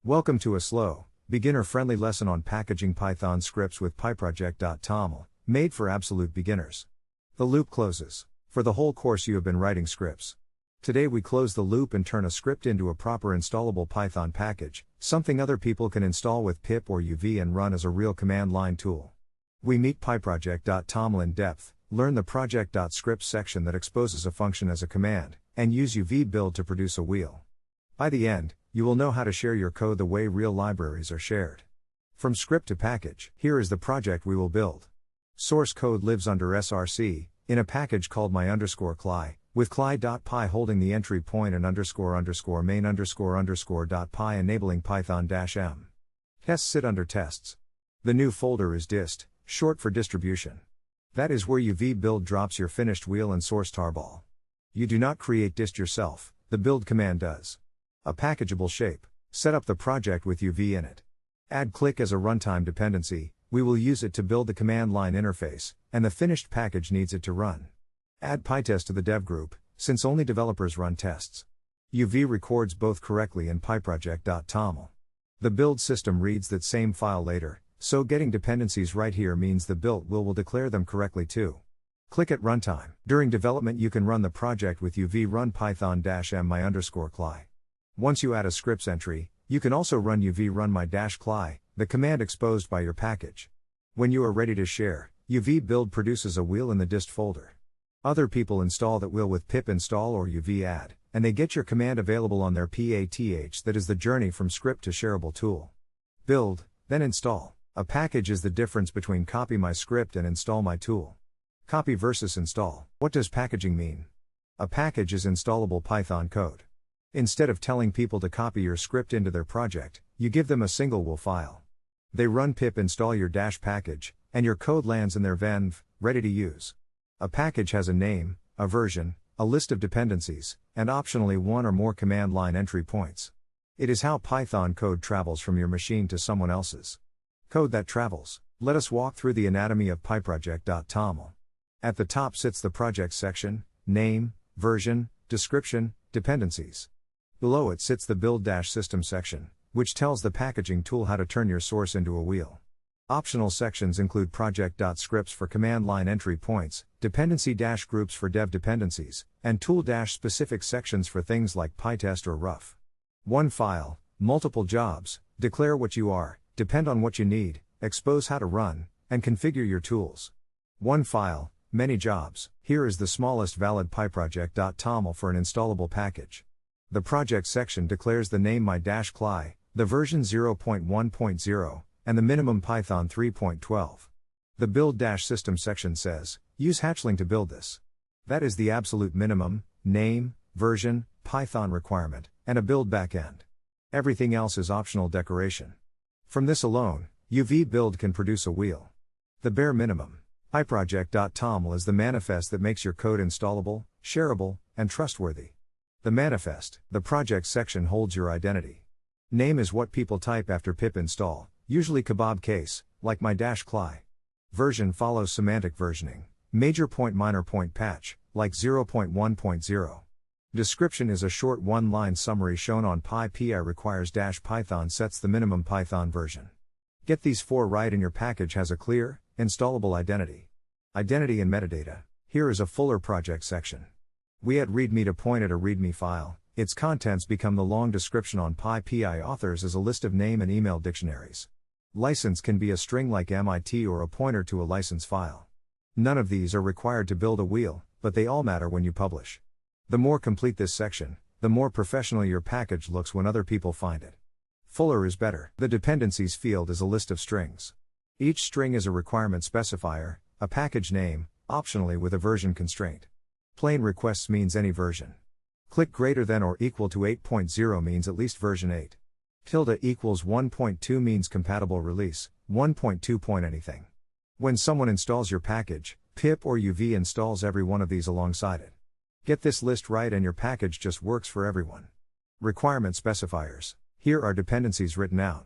Welcome to a slow, beginner-friendly lesson on packaging Python scripts with pyproject.toml, made for absolute beginners. The loop closes. For the whole course you have been writing scripts. Today we close the loop and turn a script into a proper installable Python package, something other people can install with pip or uv and run as a real command line tool. We meet pyproject.toml in depth, learn the project.scripts section that exposes a function as a command, and use uv build to produce a wheel. By the end, you will know how to share your code the way real libraries are shared. From script to package, here is the project we will build. Source code lives under src, in a package called my_cli, with cli.py holding the entry point and __main___.py enabling python-m. Tests sit under tests. The new folder is dist, short for distribution. That is where uv build drops your finished wheel and source tarball. You do not create dist yourself, the build command does. A packageable shape. Set up the project with uv in it. Add click as a runtime dependency, we will use it to build the command line interface, and the finished package needs it to run. Add pytest to the dev group, since only developers run tests. uv records both correctly in pyproject.toml. The build system reads that same file later, so getting dependencies right here means the build will declare them correctly too. Click at runtime. During development you can run the project with uv run python-m my_cli. Once you add a scripts entry, you can also run uv run my-cli, the command exposed by your package. When you are ready to share, uv build produces a wheel in the dist folder. Other people install that wheel with pip install or uv add, and they get your command available on their path. That is the journey from script to shareable tool. Build, then install. A package is the difference between copy my script and install my tool. Copy versus install. What does packaging mean? A package is installable Python code. Instead of telling people to copy your script into their project, you give them a single WIL file. They run pip install your package, and your code lands in their venv, ready to use. A package has a name, a version, a list of dependencies, and optionally one or more command line entry points. It is how Python code travels from your machine to someone else's. Code that travels. Let us walk through the anatomy of pyproject.toml. At the top sits the project section, name, version, description, dependencies. Below it sits the build-system section, which tells the packaging tool how to turn your source into a wheel. Optional sections include project.scripts for command line entry points, dependency-groups for dev dependencies, and tool-specific sections for things like pytest or rough. One file, multiple jobs, declare what you are, depend on what you need, expose how to run, and configure your tools. One file, many jobs. Here is the smallest valid pyproject.toml for an installable package. The project section declares the name my-cli, the version 0.1.0, and the minimum Python 3.12. The build-system section says, use hatchling to build this. That is the absolute minimum, name, version, Python requirement, and a build backend. Everything else is optional decoration. From this alone, uv build can produce a wheel. The bare minimum. Pyproject.toml is the manifest that makes your code installable, shareable, and trustworthy. The manifest, the project section holds your identity. Name is what people type after pip install, usually kebab case, like my-cli. Version follows semantic versioning, major point minor point patch, like 0.1.0. Description is a short one-line summary shown on py requires -python sets the minimum Python version. Get these four right and your package has a clear, installable identity. Identity and metadata. Here is a fuller project section. We add readme to point at a readme file, its contents become the long description on py authors as a list of name and email dictionaries. License can be a string like MIT or a pointer to a license file. None of these are required to build a wheel, but they all matter when you publish. The more complete this section, the more professional your package looks when other people find it. Fuller is better. The dependencies field is a list of strings. Each string is a requirement specifier, a package name, optionally with a version constraint. Plain requests means any version. Click greater than or equal to 8.0 means at least version 8. Tilde equals 1.2 means compatible release, 1.2 point anything. When someone installs your package, pip or uv installs every one of these alongside it. Get this list right and your package just works for everyone. Requirement specifiers. Here are dependencies written out.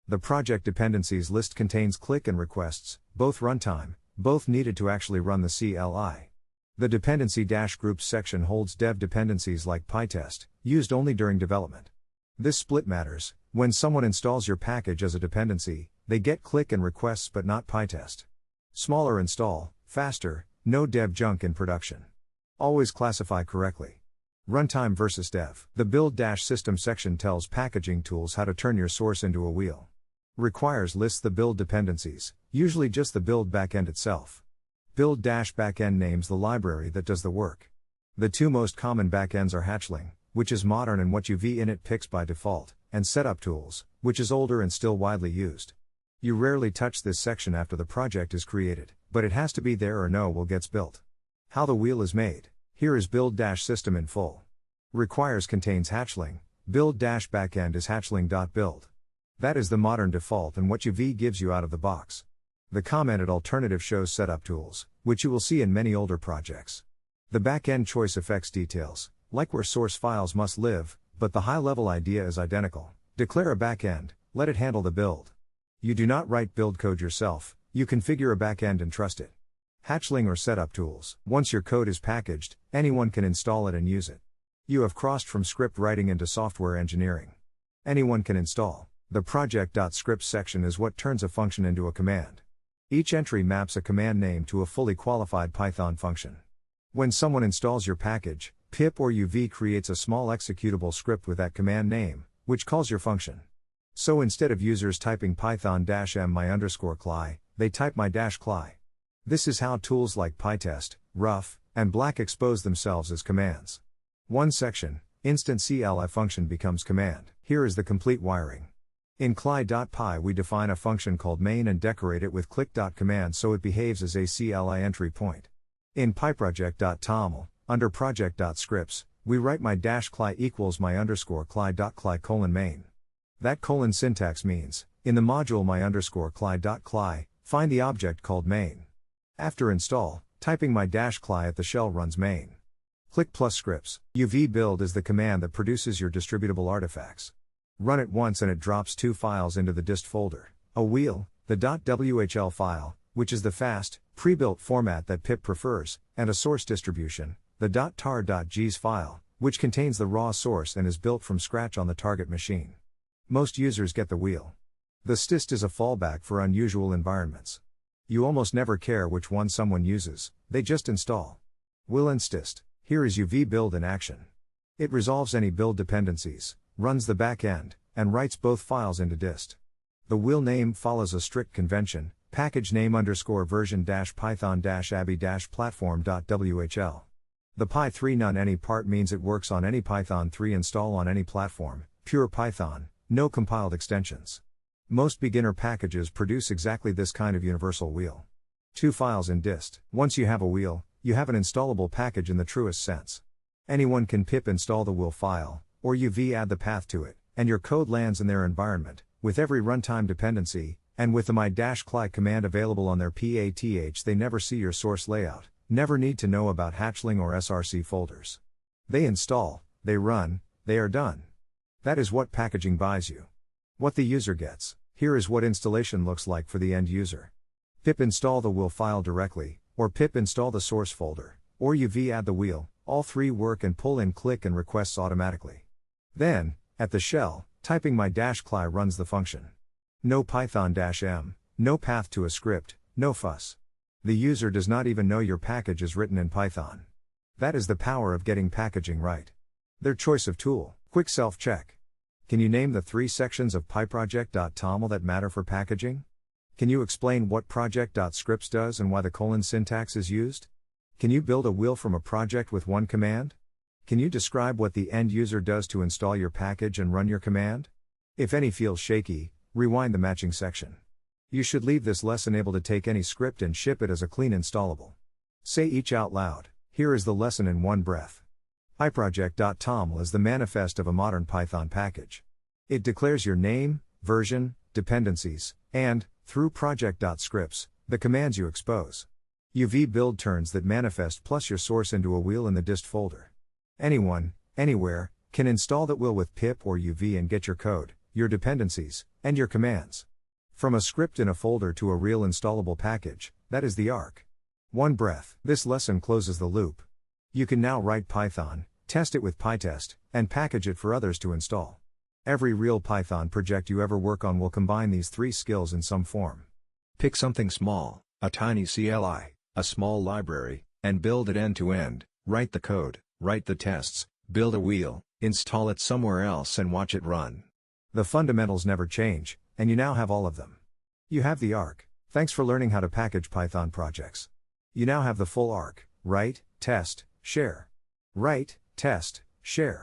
The project dependencies list contains click and requests, both runtime, both needed to actually run the CLI. The dependency-groups section holds dev dependencies like pytest, used only during development. This split matters, When someone installs your package as a dependency, they get click and requests but not pytest. Smaller install, faster, no dev junk in production. Always classify correctly. Runtime versus dev. The build-system section tells packaging tools how to turn your source into a wheel. Requires lists the build dependencies, usually just the build backend itself. Build-backend names the library that does the work. The two most common backends are Hatchling, which is modern and what UV-init picks by default, and Setup Tools, which is older and still widely used. You rarely touch this section after the project is created, but it has to be there or no wheel gets built. How the wheel is made. Here is build-system in full. Requires contains Hatchling, build-backend is hatchling.build. That is the modern default and what UV gives you out of the box. The commented alternative shows Setup Tools, which you will see in many older projects. The backend choice affects details, like where source files must live, but the high-level idea is identical. Declare a backend, let it handle the build. You do not write build code yourself, you configure a backend and trust it. Hatchling or Setup Tools. Once your code is packaged, anyone can install it and use it. You have crossed from script writing into software engineering. Anyone can install. The project.scripts section is what turns a function into a command. Each entry maps a command name to a fully qualified Python function. When someone installs your package, pip or UV creates a small executable script with that command name, which calls your function. So instead of users typing python-m my_cli, they type my-cli. This is how tools like pytest, rough, and black expose themselves as commands. One section, instant CLI function becomes command. Here is the complete wiring. In cli.py we define a function called main and decorate it with click.command so it behaves as a CLI entry point. In pyproject.toml, under project.scripts, we write my-cli equals my_cli.cli:main. That colon syntax means, in the module my_cli.cli, find the object called main. After install, typing my-cli at the shell runs main. Click plus scripts. UV build is the command that produces your distributable artifacts. Run it once and it drops two files into the dist folder. A wheel, the .whl file, which is the fast, pre-built format that pip prefers, and a source distribution, the .tar.gs file, which contains the raw source and is built from scratch on the target machine. Most users get the wheel. The stist is a fallback for unusual environments. You almost never care which one someone uses, they just install. Will and stist. Here is UV build in action. It resolves any build dependencies, runs the backend, and writes both files into dist. The wheel name follows a strict convention, package name _version-python-abi-platform.whl. The py3 none any part means it works on any Python 3 install on any platform, pure Python, no compiled extensions. Most beginner packages produce exactly this kind of universal wheel. Two files in dist. Once you have a wheel, you have an installable package in the truest sense. Anyone can pip install the wheel file, or UV add the path to it, and your code lands in their environment, with every runtime dependency, and with the my-cli command available on their path they never see your source layout, never need to know about Hatchling or SRC folders. They install, they run, they are done. That is what packaging buys you. What the user gets. Here is what installation looks like for the end user. Pip install the wheel file directly, or pip install the source folder, or UV add the wheel. All three work and pull in click and requests automatically. Then, at the shell, typing my-cli runs the function. No python-m, no path to a script, no fuss. The user does not even know your package is written in Python. That is the power of getting packaging right. Their choice of tool. Quick self-check. Can you name the three sections of pyproject.toml that matter for packaging? Can you explain what project.scripts does and why the colon syntax is used? Can you build a wheel from a project with one command? Can you describe what the end user does to install your package and run your command? If any feels shaky, rewind the matching section. You should leave this lesson able to take any script and ship it as a clean installable. Say each out loud. Here is the lesson in one breath. pyproject.toml is the manifest of a modern Python package. It declares your name, version, dependencies, and, through project.scripts, the commands you expose. UV build turns that manifest plus your source into a wheel in the dist folder. Anyone, anywhere, can install that wheel with pip or UV and get your code, your dependencies, and your commands. From a script in a folder to a real installable package, that is the arc. One breath. This lesson closes the loop. You can now write Python, test it with pytest, and package it for others to install. Every real Python project you ever work on will combine these three skills in some form. Pick something small, a tiny CLI, a small library, and build it end to end. Write the code, write the tests, build a wheel, install it somewhere else and watch it run. The fundamentals never change, and you now have all of them. You have the arc. Thanks for learning how to package Python projects. You now have the full arc: write, test, share. Write, test, share.